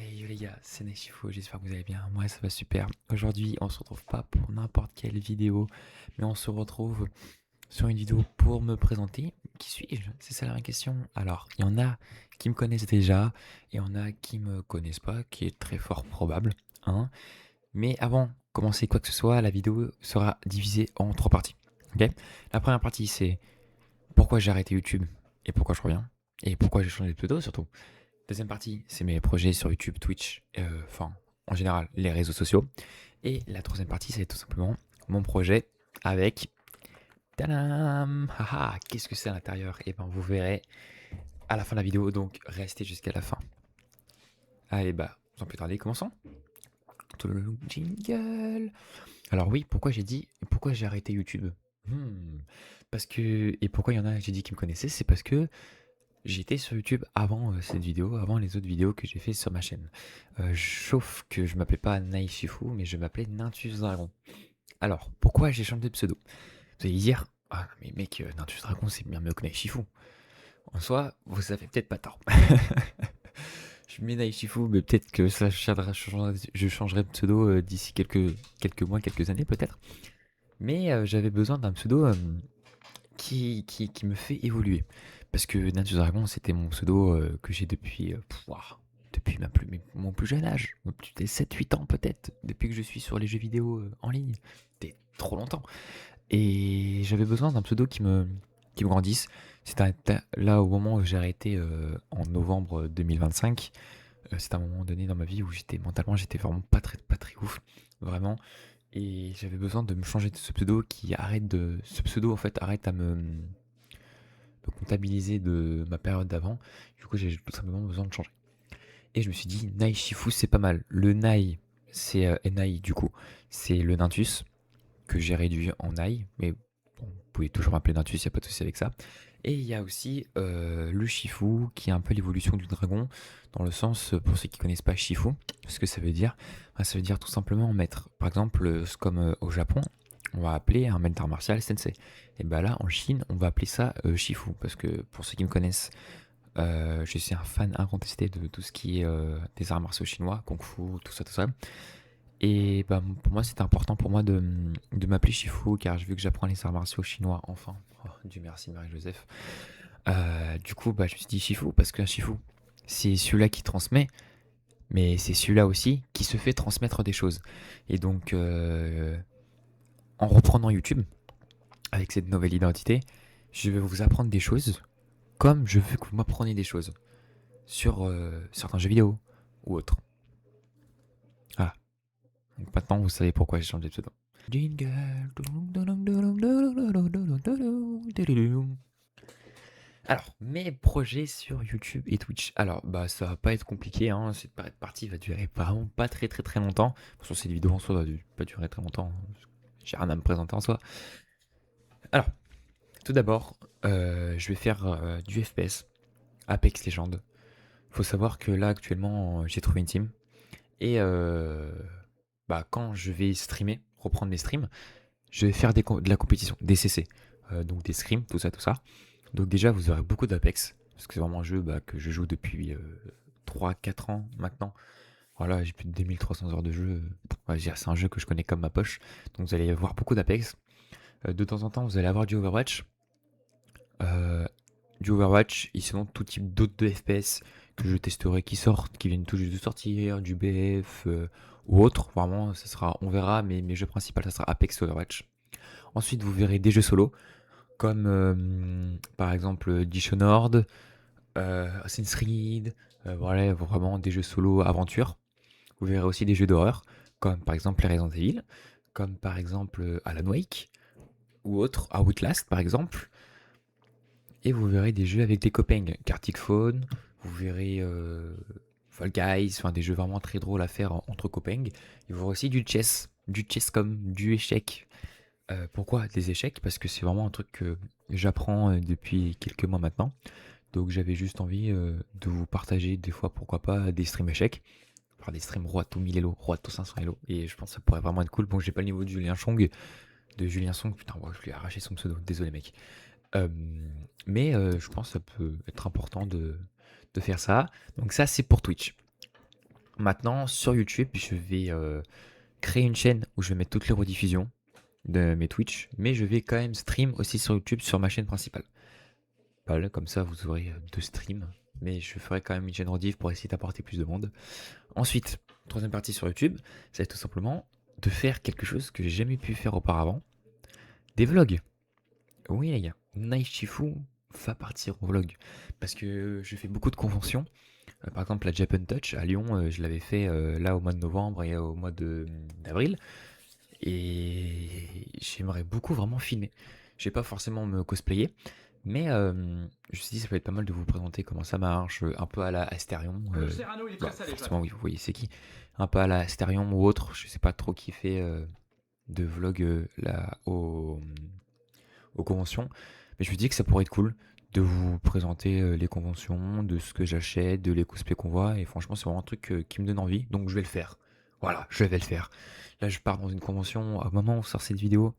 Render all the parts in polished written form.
Hey yo les gars, c'est Neshifo, j'espère que vous allez bien. Moi ça va super. Aujourd'hui on se retrouve pas pour n'importe quelle vidéo, mais on se retrouve sur une vidéo pour me présenter. Qui suis-je? C'est ça la vraie question. Alors, il y en a qui me connaissent déjà, et il y en a qui me connaissent pas, qui est très fort probable. Hein. Mais avant de commencer quoi que ce soit, la vidéo sera divisée en trois parties. Ok. La première partie c'est pourquoi j'ai arrêté YouTube et pourquoi je reviens. Et pourquoi j'ai changé de pseudo surtout. Deuxième partie, c'est mes projets sur YouTube, Twitch, enfin, en général, les réseaux sociaux. Et la troisième partie, c'est tout simplement mon projet avec... Tadam! Haha, qu'est-ce que c'est à l'intérieur? Et ben, vous verrez à la fin de la vidéo, donc restez jusqu'à la fin. Allez, bah, sans plus tarder, commençons. Jingle! Alors oui, pourquoi pourquoi j'ai arrêté YouTube? Parce que, et pourquoi il y en a, j'ai dit qui me connaissaient, c'est parce que j'étais sur YouTube avant cette vidéo, avant les autres vidéos que j'ai fait sur ma chaîne. Sauf que je m'appelais pas Naishifu, mais je m'appelais Nintus Dragon. Alors, pourquoi j'ai changé de pseudo? Vous allez dire, ah mais mec, Nintus Dragon c'est bien mieux que Naishifu. En soi, vous avez peut-être pas tort. Je mets Naishifu, mais peut-être que je changerai de pseudo d'ici quelques mois, quelques années peut-être. Mais j'avais besoin d'un pseudo qui me fait évoluer. Parce que Ninja Dragon, c'était mon pseudo que j'ai depuis mon plus jeune âge, depuis des 7-8 ans peut-être, depuis que je suis sur les jeux vidéo en ligne. C'était trop longtemps. Et j'avais besoin d'un pseudo qui me grandisse. C'était là au moment où j'ai arrêté en novembre 2025. C'était un moment donné dans ma vie où j'étais vraiment pas très ouf. Vraiment. Et j'avais besoin de me changer de ce pseudo ce pseudo en fait arrête à me comptabiliser de ma période d'avant. Du coup, j'ai tout simplement besoin de changer. Et je me suis dit, Nai Shifu, c'est pas mal. Le Nai, c'est Nai, du coup, c'est le Nintus, que j'ai réduit en Nai. Mais bon, vous pouvez toujours m'appeler Nintus, il n'y a pas de souci avec ça. Et il y a aussi le Shifu, qui est un peu l'évolution du dragon, dans le sens, pour ceux qui connaissent pas Shifu, ce que ça veut dire, ça veut dire tout simplement mettre, par exemple, comme au Japon, on va appeler un maître martial sensei. Et bah là, en Chine, on va appeler ça Shifu, parce que pour ceux qui me connaissent, je suis un fan incontesté de tout ce qui est des arts martiaux chinois, kung fu, tout ça, tout ça. Et bah, pour moi, c'était important pour moi de m'appeler Shifu, car vu que j'apprends les arts martiaux chinois, enfin, oh, Dieu merci Marie-Joseph. Du coup, bah, je me suis dit Shifu, parce qu'un Shifu, c'est celui-là qui transmet, mais c'est celui-là aussi qui se fait transmettre des choses. Et donc, en reprenant YouTube, avec cette nouvelle identité, je vais vous apprendre des choses comme je veux que vous m'appreniez des choses sur certains jeux vidéo ou autres. Voilà. Donc maintenant, vous savez pourquoi j'ai changé de pseudo. Jingle. Alors, mes projets sur YouTube et Twitch. Alors, bah, ça va pas être compliqué, hein. Cette partie va durer vraiment pas très très très longtemps. Sur cette vidéo en soi va pas durer très longtemps. J'ai rien à me présenter en soi. Alors, tout d'abord, je vais faire du FPS, Apex Legends. Faut savoir que là, actuellement, j'ai trouvé une team. Et bah, quand je vais streamer, reprendre mes streams, je vais faire de la compétition, des CC. Donc des scrims, tout ça, tout ça. Donc déjà, vous aurez beaucoup d'Apex. Parce que c'est vraiment un jeu bah, que je joue depuis 3-4 ans maintenant. Voilà, j'ai plus de 2300 heures de jeu. Ouais, c'est un jeu que je connais comme ma poche. Donc vous allez avoir beaucoup d'Apex. De temps en temps, vous allez avoir du Overwatch. Euh, du Overwatch et sinon tout type d'autres de FPS que je testerai qui sortent, qui viennent tout juste de sortir, du BF ou autre. Vraiment, ça sera, on verra, mais mes jeux principaux, ça sera Apex et Overwatch. Ensuite, vous verrez des jeux solo, comme par exemple Dishonored, Assassin's Creed, voilà, vraiment des jeux solo aventure. Vous verrez aussi des jeux d'horreur, comme par exemple les Resident Evil, comme par exemple Alan Wake, ou autre, Outlast par exemple. Et vous verrez des jeux avec des copains, Gartic Phone, vous verrez Fall Guys, enfin des jeux vraiment très drôles à faire entre copains. Et vous verrez aussi du chess comme du échec. Pourquoi des échecs? Parce que c'est vraiment un truc que j'apprends depuis quelques mois maintenant. Donc j'avais juste envie de vous partager des fois, pourquoi pas, des streams échecs. Enfin des streams roi tout 1000 Elo, roi tout 500 Elo. Et je pense que ça pourrait vraiment être cool. Bon, j'ai pas le niveau de Julien Chong. De Julien Song, putain, bon, je lui ai arraché son pseudo, désolé mec. Euh, mais je pense que ça peut être important de faire ça. Donc ça, c'est pour Twitch. Maintenant, sur YouTube, je vais créer une chaîne où je vais mettre toutes les rediffusions de mes Twitch, mais je vais quand même stream aussi sur YouTube sur ma chaîne principale. Voilà, comme ça, vous aurez 2 streams, mais je ferai quand même une chaîne rediff pour essayer d'apporter plus de monde. Ensuite, troisième partie sur YouTube, c'est tout simplement de faire quelque chose que j'ai jamais pu faire auparavant, des vlogs. Oui les gars, Nice Chifu va partir en vlog, parce que je fais beaucoup de conventions. Par exemple, la Japan Touch à Lyon, je l'avais fait là au mois de novembre et au mois d'avril. Et j'aimerais beaucoup vraiment filmer. Je vais pas forcément me cosplayer, mais je me suis dit ça peut être pas mal de vous présenter comment ça marche, un peu à la Asterion. Cyrano, il est très salé, Forcément, oui, vous voyez c'est qui. Un peu à la Asterion ou autre, je sais pas trop qui fait de vlog là aux conventions. Mais je me dis que ça pourrait être cool de vous présenter les conventions, de ce que j'achète, de les cosplays qu'on voit. Et franchement, c'est vraiment un truc qui me donne envie. Donc je vais le faire. Voilà, je vais le faire. Là, je pars dans une convention. Au moment où sort cette vidéo,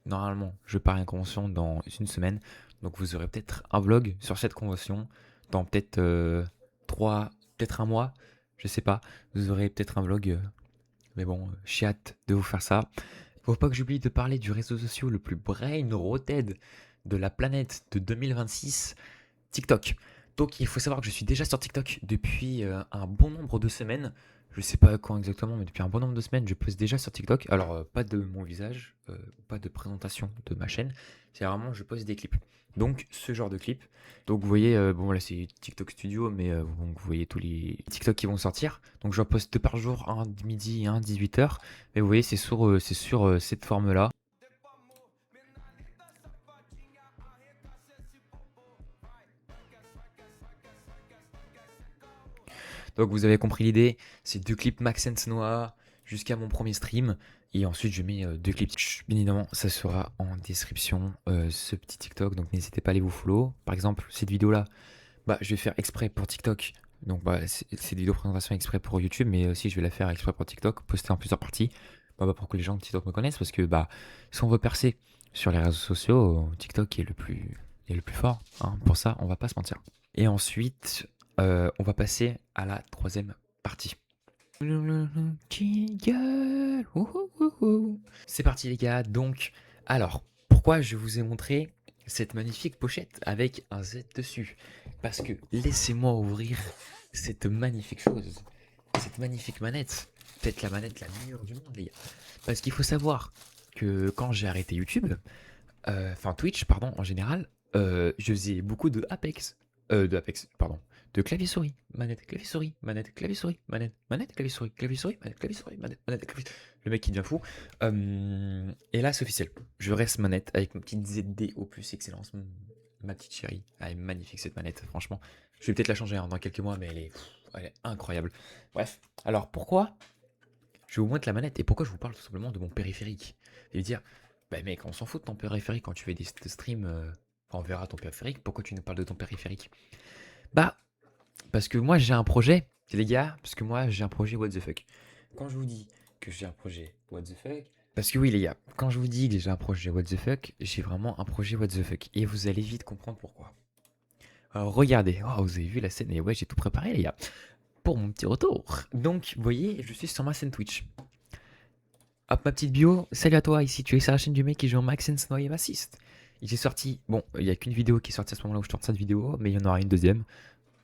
normalement, je pars à une convention dans une semaine. Donc vous aurez peut-être un vlog sur cette convention dans peut-être 3, peut-être un mois. Je sais pas. Vous aurez peut-être un vlog. Mais bon, j'ai hâte de vous faire ça. Faut pas que j'oublie de parler du réseau social le plus brain roted de la planète de 2026, TikTok. Donc il faut savoir que je suis déjà sur TikTok depuis un bon nombre de semaines. Je sais pas quand exactement, mais depuis un bon nombre de semaines, je poste déjà sur TikTok. Alors pas de mon visage, pas de présentation de ma chaîne. C'est vraiment je poste des clips. Donc ce genre de clips. Donc vous voyez, bon là c'est TikTok Studio, mais bon, vous voyez tous les TikTok qui vont sortir. Donc j'en poste 2 par jour, un de midi et un 18h. Mais vous voyez, c'est sur cette forme-là. Donc vous avez compris l'idée, c'est 2 clips Max Noah jusqu'à mon premier stream. Et ensuite je mets 2 clips. Bien évidemment, ça sera en description, ce petit TikTok. Donc n'hésitez pas à aller vous follow. Par exemple, cette vidéo-là, bah, je vais faire exprès pour TikTok. Donc bah, c'est des vidéos présentation exprès pour YouTube, mais aussi je vais la faire exprès pour TikTok, poster en plusieurs parties. Bah, pour que les gens de TikTok me connaissent. Parce que bah, si on veut percer sur les réseaux sociaux, TikTok est le plus fort. Hein. Pour ça, on va pas se mentir. Et ensuite, on va passer à la troisième partie. C'est parti les gars, donc, alors, pourquoi je vous ai montré cette magnifique pochette avec un Z dessus? Parce que laissez-moi ouvrir cette magnifique chose, cette magnifique manette, peut-être la manette la meilleure du monde les gars. Parce qu'il faut savoir que quand j'ai arrêté YouTube, enfin Twitch pardon en général, je faisais beaucoup de clavier souris, manette clavier souris, manette clavier souris, manette clavier souris, clavier souris, manette clavier souris, manette clavier. Le mec qui devient fou. Et là c'est officiel, je reste manette avec ma petite ZD au plus excellence, ma petite chérie. Elle est magnifique cette manette, franchement. Je vais peut-être la changer dans quelques mois, mais elle est incroyable. Bref, alors pourquoi je vous montre la manette et pourquoi je vous parle tout simplement de mon périphérique? Et lui dire, bah mec, on s'en fout de ton périphérique quand tu fais des streams, quand on verra ton périphérique, pourquoi tu nous parles de ton périphérique? Bah, parce que moi j'ai un projet, les gars, parce que moi j'ai un projet what the fuck. Quand je vous dis que j'ai un projet what the fuck, parce que oui les gars, quand je vous dis que j'ai un projet what the fuck, j'ai vraiment un projet what the fuck. Et vous allez vite comprendre pourquoi. Alors regardez, oh, vous avez vu la scène, et ouais j'ai tout préparé les gars, pour mon petit retour. Donc vous voyez, je suis sur ma scène Twitch. Hop, ma petite bio, salut à toi, ici tu es sur la chaîne du mec qui joue en Max Noy Assist. Il est sorti, bon, il n'y a qu'une vidéo qui est sortie à ce moment-là où je tourne cette vidéo, mais il y en aura une deuxième.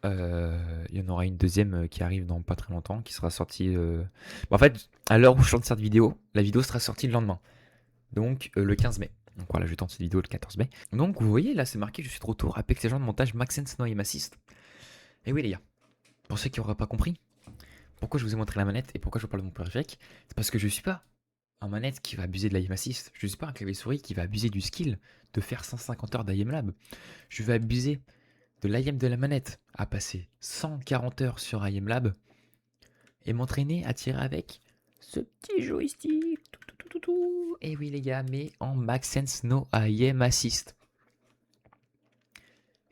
Il y en aura une deuxième qui arrive dans pas très longtemps, qui sera sortie... En fait, à l'heure où je tourne cette vidéo, la vidéo sera sortie le lendemain. Donc le 15 mai. Donc voilà, je tourne cette vidéo le 14 mai. Donc vous voyez, là c'est marqué, je suis de retour, Apex Legends de montage Max Noy Assist. Et oui les gars, pour ceux qui n'auraient pas compris, pourquoi je vous ai montré la manette et pourquoi je vous parle de mon périphérique, c'est parce que je suis pas un manette qui va abuser de l'AIM assist. Je ne suis pas un clavier souris qui va abuser du skill de faire 150 heures d'IM lab. Je vais abuser de l'IM de la manette à passer 140 heures sur IM lab et m'entraîner à tirer avec ce petit joystick. Et oui les gars, mais en Max Sense No IM Assist.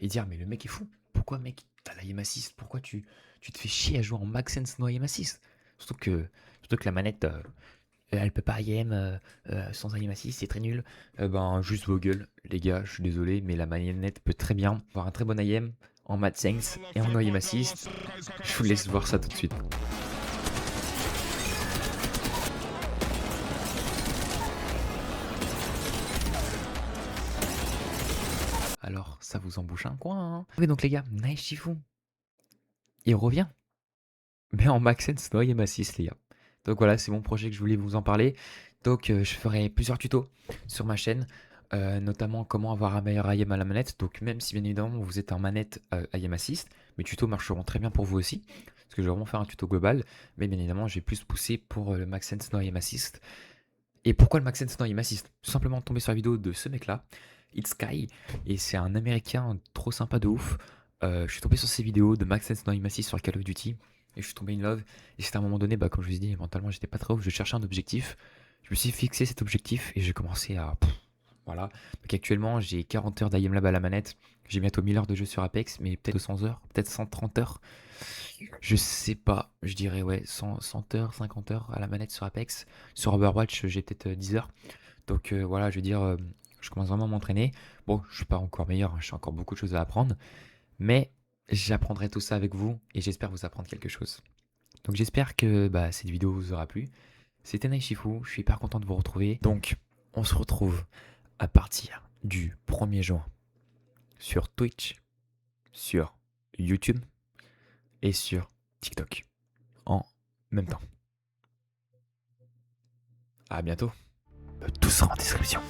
Et dire mais le mec est fou. Pourquoi mec t'as l'IM Assist? Pourquoi tu te fais chier à jouer en Max Sense No IM Assist? Surtout que la manette... elle peut pas IM sans IM assist, c'est très nul. Ben, juste vos gueules, les gars, je suis désolé, mais la manette peut très bien avoir un très bon IM en Mad Sense et en IM assist. Je vous laisse voir ça tout de suite. vous en bouche un coin, hein. Oui, donc les gars, Naï Shifu, il revient, mais en Max Sense Noy M6, les gars. Donc voilà, c'est mon projet que je voulais vous en parler. Donc je ferai plusieurs tutos sur ma chaîne, notamment comment avoir un meilleur IM à la manette. Donc même si bien évidemment vous êtes en manette IM Assist, mes tutos marcheront très bien pour vous aussi. Parce que je vais vraiment faire un tuto global, mais bien évidemment je vais plus pousser pour le Max Sense No IM Assist. Et pourquoi le Max Sense No IM Assist? Tout simplement tomber sur la vidéo de ce mec là, It's Sky, et c'est un américain trop sympa de ouf. Je suis tombé sur ses vidéos de Max Sense No IM Assist sur Call of Duty. Et je suis tombé in love. Et c'était à un moment donné, bah, comme je vous ai dit, mentalement j'étais pas très ouf, je cherchais un objectif. Je me suis fixé cet objectif et j'ai commencé à. Voilà. Donc actuellement, j'ai 40 heures d'IM Lab à la manette. J'ai bientôt 1000 heures de jeu sur Apex, mais peut-être 200 heures, peut-être 130 heures. Je sais pas, je dirais ouais, 100 heures, 50 heures à la manette sur Apex. Sur Overwatch, j'ai peut-être 10 heures. Donc voilà, je veux dire, je commence vraiment à m'entraîner. Bon, je suis pas encore meilleur, hein, j'ai encore beaucoup de choses à apprendre. Mais j'apprendrai tout ça avec vous et j'espère vous apprendre quelque chose. Donc j'espère que bah, cette vidéo vous aura plu. C'était Naishifu, je suis hyper content de vous retrouver. Donc on se retrouve à partir du 1er juin sur Twitch, sur YouTube et sur TikTok en même temps. À bientôt. Tout sera en description.